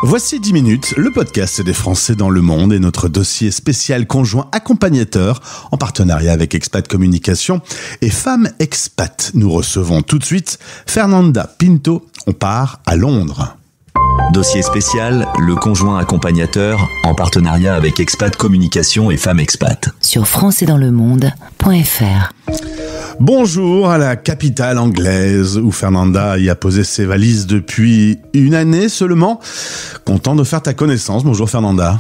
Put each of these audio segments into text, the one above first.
Voici 10 minutes, le podcast des Français dans le monde et notre dossier spécial conjoint accompagnateur en partenariat avec Expat Communication et Femmes Expat. Nous recevons tout de suite Fernanda Pinto. On part à Londres. Dossier spécial, le conjoint accompagnateur en partenariat avec Expat Communication et Femmes Expat. Sur françaisdanslemonde.fr. Bonjour à la capitale anglaise où Fernanda y a posé ses valises depuis une année seulement. Content de faire ta connaissance. Bonjour Fernanda.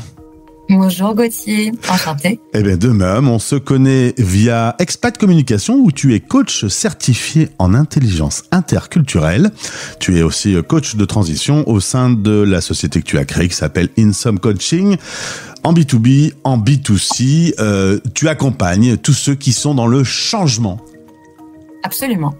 Bonjour Gauthier, enchantée. Eh bien de même, on se connaît via Expat Communication où tu es coach certifié en intelligence interculturelle. Tu es aussi coach de transition au sein de la société que tu as créée qui s'appelle Insome Coaching. En B2B, en B2C, tu accompagnes tous ceux qui sont dans le changement. Absolument.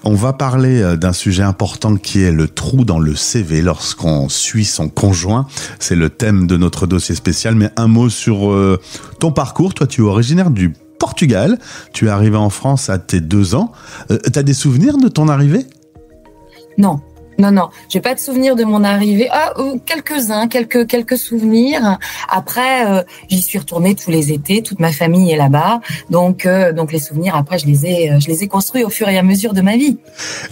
On va parler d'un sujet important qui est le trou dans le CV lorsqu'on suit son conjoint. C'est le thème de notre dossier spécial. Mais un mot sur ton parcours. Toi, tu es originaire du Portugal. Tu es arrivé en France à tes 2 ans. T'as des souvenirs de ton arrivée ? Non. J'ai pas de souvenirs de mon arrivée. Quelques-uns, quelques souvenirs. Après, j'y suis retournée tous les étés. Toute ma famille est là-bas. Donc les souvenirs, après, je les ai construits au fur et à mesure de ma vie.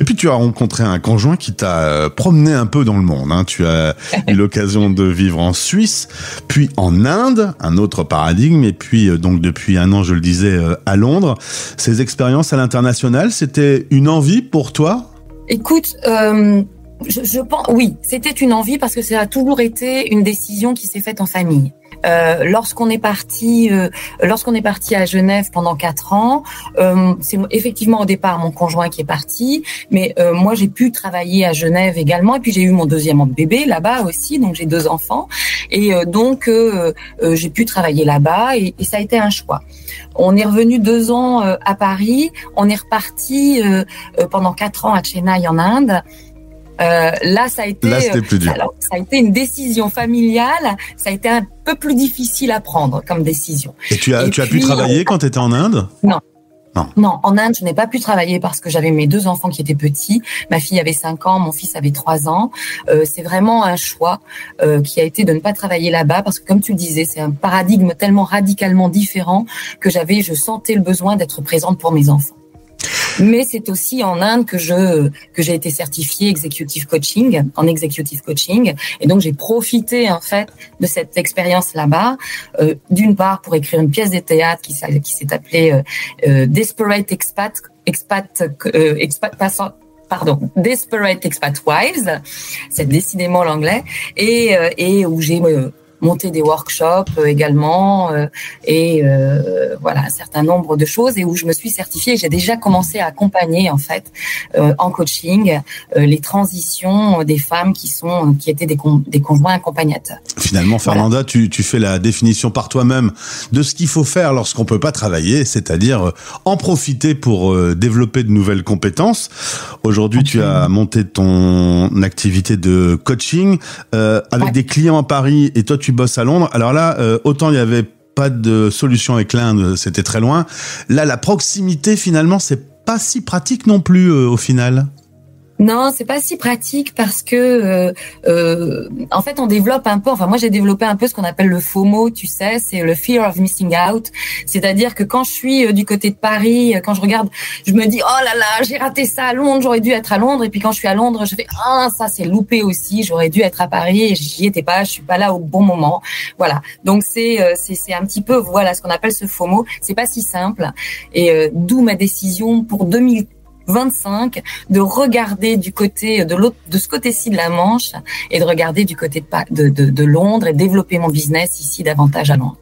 Et puis, tu as rencontré un conjoint qui t'a promené un peu dans le monde, hein. Tu as eu l'occasion de vivre en Suisse, puis en Inde, un autre paradigme. Et puis, donc, depuis 1 an, je le disais, à Londres. Ces expériences à l'international, c'était une envie pour toi ? Écoute, je pense, oui, c'était une envie parce que ça a toujours été une décision qui s'est faite en famille. Lorsqu'on est parti à Genève pendant 4 ans, c'est effectivement au départ mon conjoint qui est parti, mais moi j'ai pu travailler à Genève également, et puis j'ai eu mon 2e bébé là-bas aussi, donc j'ai 2 enfants, et donc j'ai pu travailler là-bas, et ça a été un choix. On est revenu 2 ans à Paris, on est reparti pendant 4 ans à Chennai en Inde. Là, c'était plus dur. Alors, ça a été une décision familiale. Ça a été un peu plus difficile à prendre comme décision. Et tu as pu travailler quand tu étais en Inde ? Non, en Inde, je n'ai pas pu travailler parce que j'avais mes 2 enfants qui étaient petits. Ma fille avait 5 ans, mon fils avait 3 ans. C'est vraiment un choix qui a été de ne pas travailler là-bas parce que, comme tu le disais, c'est un paradigme tellement radicalement différent que je sentais le besoin d'être présente pour mes enfants. Mais c'est aussi en Inde que j'ai été certifiée executive coaching, et donc j'ai profité en fait de cette expérience là-bas, d'une part pour écrire une pièce de théâtre qui s'est appelée Desperate Expat Wives, c'est décidément l'anglais, et où j'ai monter des workshops également, voilà, un certain nombre de choses, et où je me suis certifiée. J'ai déjà commencé à accompagner en fait en coaching les transitions des femmes qui étaient des conjoints accompagnateurs. Finalement, Fernanda, voilà. Tu fais la définition par toi-même de ce qu'il faut faire lorsqu'on peut pas travailler, c'est-à-dire en profiter pour développer de nouvelles compétences. Aujourd'hui, tu as monté ton activité de coaching avec des clients à Paris, et toi tu bosses à Londres. Alors là, autant il y avait pas de solution avec l'Inde, c'était très loin. Là, la proximité, finalement, c'est pas si pratique non plus au final. Non, c'est pas si pratique parce que en fait on développe un peu, enfin moi j'ai développé un peu ce qu'on appelle le FOMO, tu sais, c'est le fear of missing out, c'est-à-dire que quand je suis du côté de Paris, quand je regarde, je me dis oh là là, j'ai raté ça à Londres, j'aurais dû être à Londres, et puis quand je suis à Londres, je fais ça c'est loupé aussi, j'aurais dû être à Paris et j'y étais pas, je suis pas là au bon moment. Voilà. Donc c'est un petit peu voilà ce qu'on appelle ce FOMO, c'est pas si simple, et d'où ma décision pour 2025 de regarder du côté de ce côté-ci de la Manche, et de regarder du côté de Londres, et développer mon business ici davantage à Londres.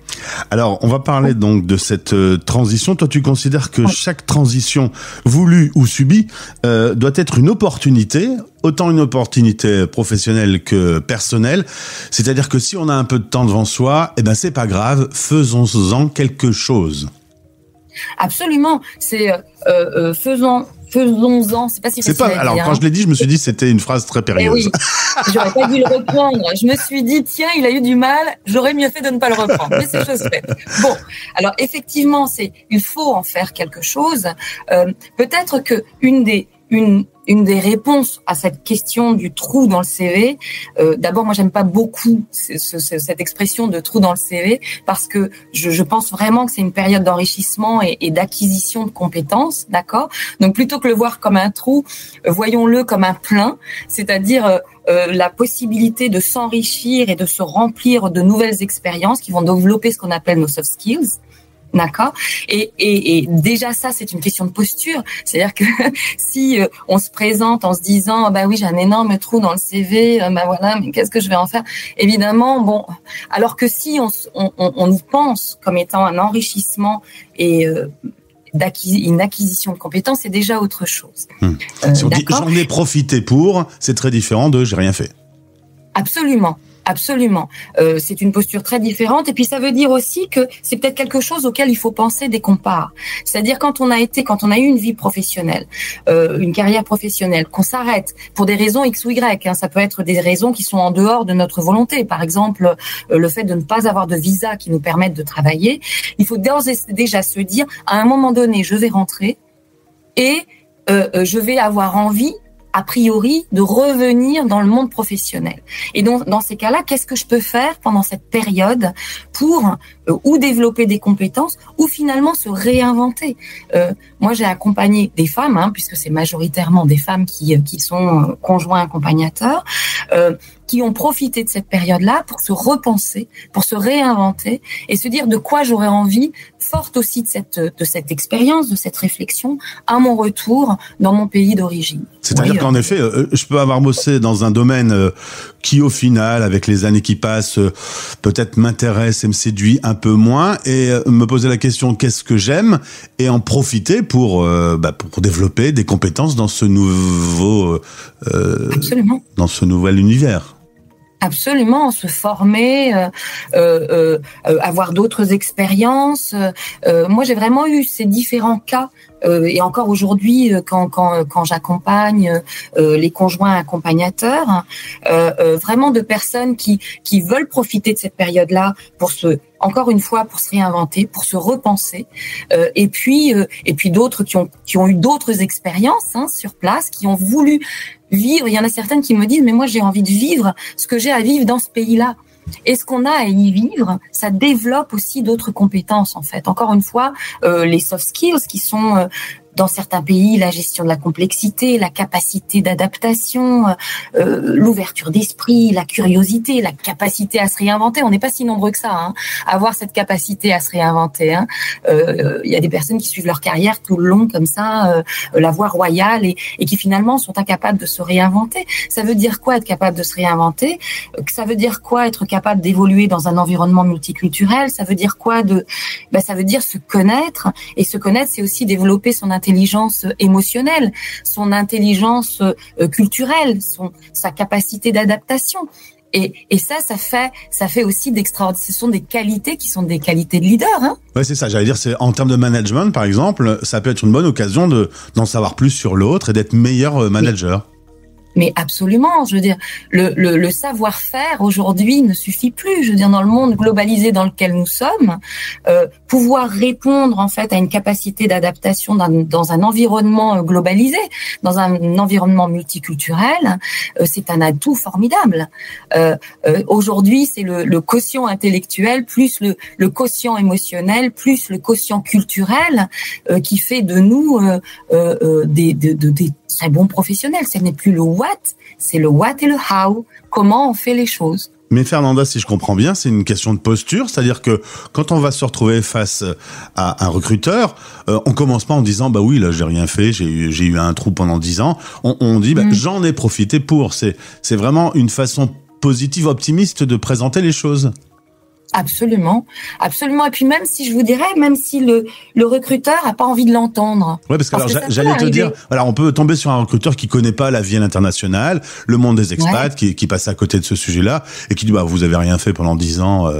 Alors, on va parler donc de cette transition. Toi, tu considères que chaque transition voulue ou subie doit être une opportunité, autant une opportunité professionnelle que personnelle. C'est-à-dire que si on a un peu de temps devant soi, c'est pas grave, faisons-en quelque chose. Absolument, c'est faisons-en, c'est pas si facile à dire. Alors, quand je l'ai dit, je me suis dit c'était une phrase très périlleuse. Oui, j'aurais pas dû le reprendre. Je me suis dit, tiens, il a eu du mal, j'aurais mieux fait de ne pas le reprendre. Mais c'est chose faite. Bon, alors effectivement, il faut en faire quelque chose. Peut-être que une une des réponses à cette question du trou dans le CV, d'abord, moi, j'aime pas beaucoup cette expression de trou dans le CV parce que je pense vraiment que c'est une période d'enrichissement et d'acquisition de compétences, d'accord? Donc, plutôt que le voir comme un trou, voyons-le comme un plein, c'est-à-dire la possibilité de s'enrichir et de se remplir de nouvelles expériences qui vont développer ce qu'on appelle nos soft skills. D'accord. Et déjà ça, c'est une question de posture. C'est-à-dire que si on se présente en se disant bah oui, j'ai un énorme trou dans le CV, bah voilà, mais qu'est-ce que je vais en faire? Évidemment, bon. Alors que si on y pense comme étant un enrichissement et une acquisition de compétences, c'est déjà autre chose. Si on dit j'en ai profité pour, c'est très différent de j'ai rien fait. Absolument. Absolument. C'est une posture très différente. Et puis, ça veut dire aussi que c'est peut-être quelque chose auquel il faut penser dès qu'on part. C'est-à-dire quand on a eu une vie professionnelle, une carrière professionnelle, qu'on s'arrête pour des raisons X ou Y, hein, ça peut être des raisons qui sont en dehors de notre volonté. Par exemple, le fait de ne pas avoir de visa qui nous permette de travailler. Il faut déjà se dire, à un moment donné, je vais rentrer et je vais avoir envie a priori, de revenir dans le monde professionnel. Et donc, dans ces cas-là, qu'est-ce que je peux faire pendant cette période pour ou développer des compétences ou finalement se réinventer? Moi, j'ai accompagné des femmes, hein, puisque c'est majoritairement des femmes qui sont conjoints accompagnateurs, qui ont profité de cette période-là pour se repenser, pour se réinventer et se dire de quoi j'aurais envie, forte aussi de cette expérience, de cette réflexion, à mon retour dans mon pays d'origine. C'est-à-dire qu'en effet, je peux avoir bossé dans un domaine qui, au final, avec les années qui passent, peut-être m'intéresse et me séduit un peu moins, et me poser la question qu'est-ce que j'aime, et en profiter pour développer des compétences dans ce nouveau, Absolument. Dans ce nouvel univers. Absolument, se former, avoir d'autres expériences. Moi, j'ai vraiment eu ces différents cas. Et encore aujourd'hui, quand j'accompagne les conjoints accompagnateurs, vraiment de personnes qui veulent profiter de cette période-là pour encore une fois, pour se réinventer, pour se repenser, et puis d'autres qui ont eu d'autres expériences sur place, qui ont voulu vivre. Il y en a certaines qui me disent mais moi j'ai envie de vivre ce que j'ai à vivre dans ce pays-là. Et ce qu'on a à y vivre, ça développe aussi d'autres compétences en fait. Encore une fois, les soft skills qui sont dans certains pays, la gestion de la complexité, la capacité d'adaptation, l'ouverture d'esprit, la curiosité, la capacité à se réinventer. On n'est pas si nombreux que ça, à avoir cette capacité à se réinventer. Il y a des personnes qui suivent leur carrière tout le long comme ça, la voie royale, et qui finalement sont incapables de se réinventer. Ça veut dire quoi être capable de se réinventer? Ça veut dire quoi être capable d'évoluer dans un environnement multiculturel? Ça veut dire quoi ça veut dire se connaître, et se connaître, c'est aussi développer son intelligence émotionnelle, son intelligence culturelle, sa capacité d'adaptation. Et ça fait aussi ce sont des qualités qui sont des qualités de leader. Ouais, c'est ça. J'allais dire, c'est en termes de management, par exemple, ça peut être une bonne occasion d'en savoir plus sur l'autre et d'être meilleur manager. Mais absolument, je veux dire, le savoir-faire aujourd'hui ne suffit plus. Je veux dire, dans le monde globalisé dans lequel nous sommes, pouvoir répondre en fait à une capacité d'adaptation dans un environnement globalisé, dans un environnement multiculturel, c'est un atout formidable. Aujourd'hui, c'est le quotient intellectuel plus le quotient émotionnel plus le quotient culturel qui fait de nous des très bons professionnels. Ce n'est plus le what, c'est le what et le how. Comment on fait les choses. Mais Fernanda, si je comprends bien, c'est une question de posture, c'est-à-dire que quand on va se retrouver face à un recruteur, on commence pas en disant bah oui, là j'ai rien fait, j'ai eu un trou pendant 10 ans. On dit j'en ai profité pour. C'est vraiment une façon positive, optimiste de présenter les choses. Absolument, absolument. Et puis même si je vous dirais, même si le recruteur a pas envie de l'entendre. Ouais, parce que j'allais te dire, alors on peut tomber sur un recruteur qui connaît pas la vie à l'international, le monde des expats, qui passe à côté de ce sujet-là et qui dit bah vous avez rien fait pendant 10 ans,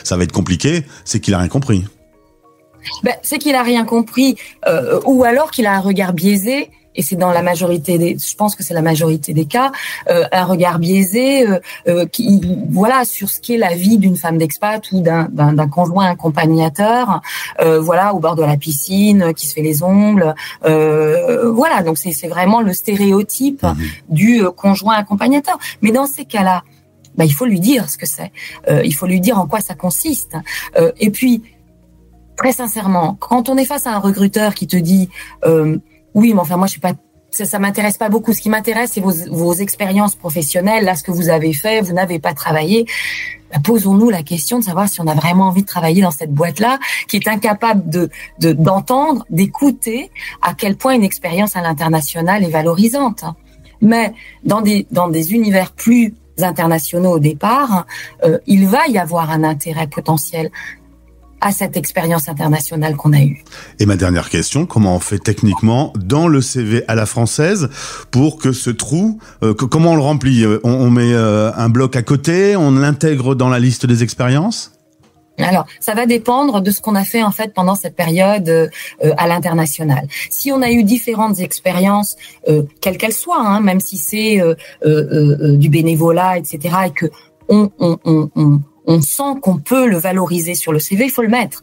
ça va être compliqué. C'est qu'il a rien compris. C'est qu'il a rien compris, ou alors qu'il a un regard biaisé et c'est dans la majorité je pense que c'est la majorité des cas, un regard biaisé sur ce qu'est la vie d'une femme d'expat ou d'un conjoint accompagnateur, au bord de la piscine, qui se fait les ongles, donc c'est vraiment le stéréotype du conjoint accompagnateur. Mais dans ces cas-là, il faut lui dire ce que c'est, il faut lui dire en quoi ça consiste, et puis très sincèrement, quand on est face à un recruteur qui te dit oui, mais enfin moi je suis pas, ça m'intéresse pas beaucoup. Ce qui m'intéresse, c'est vos expériences professionnelles. Là, ce que vous avez fait, vous n'avez pas travaillé. Posons-nous la question de savoir si on a vraiment envie de travailler dans cette boîte-là, qui est incapable d'entendre, d'écouter à quel point une expérience à l'international est valorisante. Mais dans des univers plus internationaux au départ, il va y avoir un intérêt potentiel à cette expérience internationale qu'on a eue. Et ma dernière question, comment on fait techniquement dans le CV à la française pour que ce trou, comment on le remplit? On met un bloc à côté, on l'intègre dans la liste des expériences? Alors, ça va dépendre de ce qu'on a fait en fait pendant cette période à l'international. Si on a eu différentes expériences, quelles qu'elles soient, même si c'est du bénévolat, etc., et que on sent qu'on peut le valoriser sur le CV, il faut le mettre.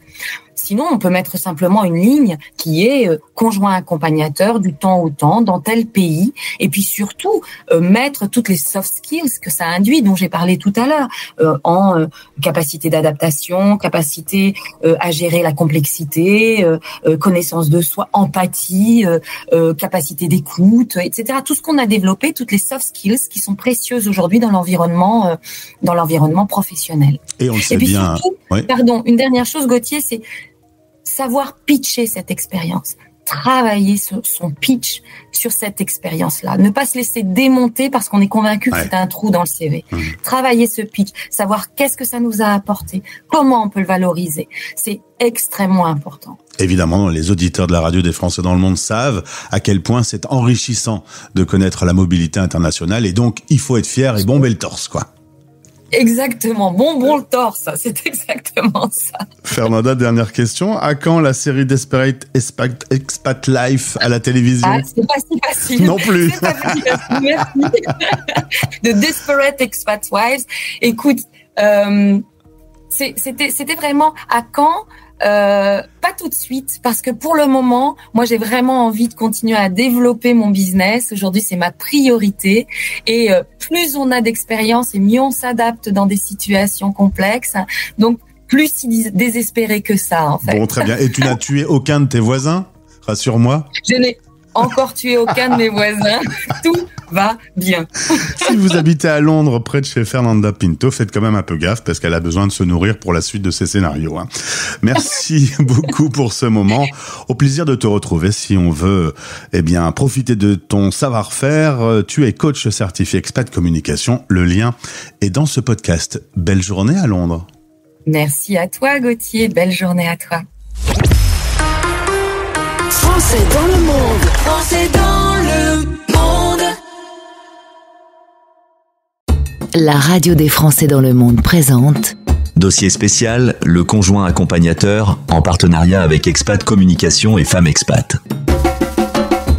Sinon, on peut mettre simplement une ligne qui est conjoint accompagnateur du temps au temps dans tel pays, et puis surtout mettre toutes les soft skills que ça induit, dont j'ai parlé tout à l'heure, en capacité d'adaptation, capacité à gérer la complexité, connaissance de soi, empathie, capacité d'écoute, etc. Tout ce qu'on a développé, toutes les soft skills qui sont précieuses aujourd'hui dans l'environnement professionnel. Et on le sait puis bien. Surtout, oui. Une dernière chose, Gauthier, c'est savoir pitcher cette expérience, travailler son pitch sur cette expérience-là, ne pas se laisser démonter parce qu'on est convaincu que c'est un trou dans le CV. Travailler ce pitch, savoir qu'est-ce que ça nous a apporté, comment on peut le valoriser, c'est extrêmement important. Évidemment, les auditeurs de la radio des Français dans le monde savent à quel point c'est enrichissant de connaître la mobilité internationale, et donc il faut être fier et bomber le torse, quoi. Exactement, bon le torse, c'est exactement ça. Fernanda, dernière question. À quand la série Desperate Expat Life à la télévision? C'est pas si facile. Non plus. C'est pas si facile, merci. The Desperate Expat Wives. Écoute, c'était vraiment à quand? Pas tout de suite, parce que pour le moment, moi j'ai vraiment envie de continuer à développer mon business. Aujourd'hui, c'est ma priorité, et plus on a d'expérience et mieux on s'adapte dans des situations complexes. Donc plus si désespéré que ça, en fait. Bon, très bien. Et tu n'as tué aucun de tes voisins? Rassure-moi. Je n'ai encore tué aucun de mes voisins. Tout va bien. Si vous habitez à Londres, près de chez Fernanda Pinto, faites quand même un peu gaffe parce qu'elle a besoin de se nourrir pour la suite de ses scénarios. Merci beaucoup pour ce moment. Au plaisir de te retrouver si on veut, profiter de ton savoir-faire. Tu es coach certifié expat communication. Le lien est dans ce podcast. Belle journée à Londres. Merci à toi, Gauthier. Belle journée à toi. Français dans le monde. Français dans le monde. La radio des Français dans le monde présente Dossier spécial, le conjoint accompagnateur, en partenariat avec Expat Communication et Femmes Expat.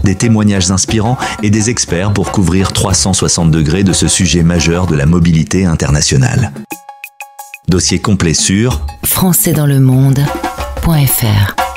Des témoignages inspirants et des experts pour couvrir 360 degrés de ce sujet majeur de la mobilité internationale. Dossier complet sur françaisdanslemonde.fr.